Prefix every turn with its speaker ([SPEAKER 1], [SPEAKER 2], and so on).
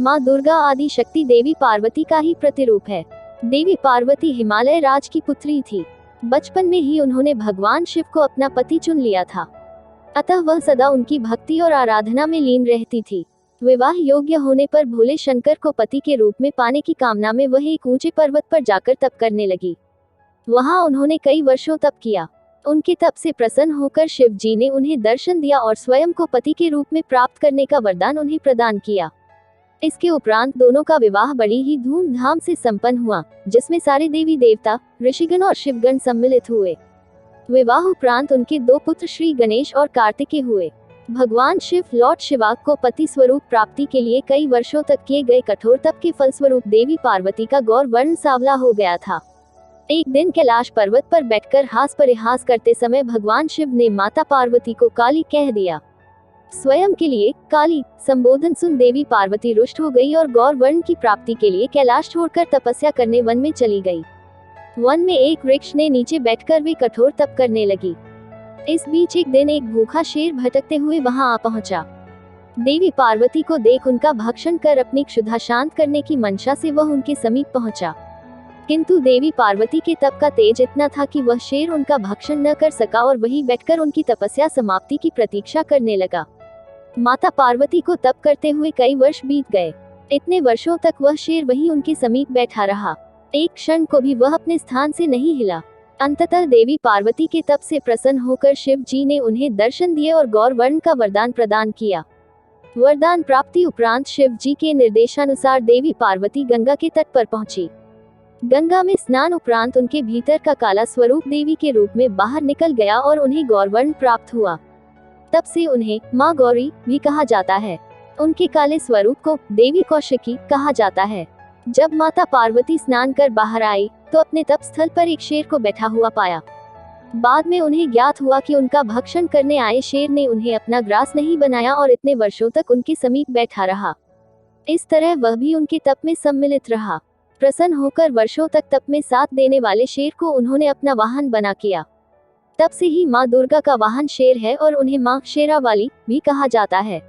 [SPEAKER 1] माँ दुर्गा आदि शक्ति देवी पार्वती का ही प्रतिरूप है। देवी पार्वती हिमालय राज की पुत्री थी। बचपन में ही उन्होंने भगवान शिव को अपना पति चुन लिया था, अतः वह सदा उनकी भक्ति और आराधना में लीन रहती थी। विवाह योग्य होने पर भोले शंकर को पति के रूप में पाने की कामना में वह एक ऊंचे पर्वत पर जाकर तप करने लगी। वहां उन्होंने कई वर्षों तप किया। उनके तप से प्रसन्न होकर शिव जी ने उन्हें दर्शन दिया और स्वयं को पति के रूप में प्राप्त करने का वरदान उन्हें प्रदान किया। इसके उपरांत दोनों का विवाह बड़ी ही धूमधाम से संपन्न हुआ, जिसमें सारे देवी देवता, ऋषिगण और शिवगण सम्मिलित हुए। विवाह उपरांत उनके दो पुत्र श्री गणेश और कार्तिकेय हुए। भगवान शिव लॉर्ड शिवा को पति स्वरूप प्राप्ति के लिए कई वर्षों तक किए गए कठोर तप के फलस्वरूप देवी पार्वती का गौर वर्ण सांवला हो गया था। एक दिन कैलाश पर्वत पर बैठकर हास परिहास करते समय भगवान शिव ने माता पार्वती को काली कह दिया। स्वयं के लिए काली संबोधन सुन देवी पार्वती रुष्ट हो गई और गौर वर्ण की प्राप्ति के लिए कैलाश छोड़कर तपस्या करने वन में चली गई। वन में एक वृक्ष ने नीचे बैठकर वे कठोर तप करने लगी। इस बीच एक दिन एक भूखा शेर भटकते हुए वहां आ पहुंचा। देवी पार्वती को देख उनका भक्षण कर अपनी क्षुधा शांत करने की मंशा से वह उनके समीप पहुंचा, किंतु देवी पार्वती के तप का तेज इतना था कि वह शेर उनका भक्षण न कर सका और वहीं बैठकर उनकी तपस्या समाप्ति की प्रतीक्षा करने लगा। माता पार्वती को तप करते हुए कई वर्ष बीत गए। इतने वर्षों तक वह शेर वहीं उनके समीप बैठा रहा। एक क्षण को भी वह अपने स्थान से नहीं हिला। अंततः देवी पार्वती के तप से प्रसन्न होकर शिव जी ने उन्हें दर्शन दिए और गौर वर्ण का वरदान प्रदान किया। वरदान प्राप्ति उपरांत शिव जी के निर्देशानुसार देवी पार्वती गंगा के तट पर पहुंची। गंगा में स्नान उपरांत उनके भीतर का काला स्वरूप देवी के रूप में बाहर निकल गया और उन्हें गौर वर्ण प्राप्त हुआ। तब से उन्हें माँ गौरी भी कहा जाता है। उनके काले स्वरूप को देवी कौशिकी कहा जाता है। जब माता पार्वती स्नान कर बाहर आई तो अपने तप स्थल पर एक शेर को बैठा हुआ पाया। बाद में उन्हें ज्ञात हुआ कि उनका भक्षण करने आए शेर ने उन्हें अपना ग्रास नहीं बनाया और इतने वर्षों तक उनके समीप बैठा रहा। इस तरह वह भी उनके तप में सम्मिलित रहा। प्रसन्न होकर वर्षों तक तप में साथ देने वाले शेर को उन्होंने अपना वाहन बना किया। तब से ही माँ दुर्गा का वाहन शेर है और उन्हें माँ शेरावाली भी कहा जाता है।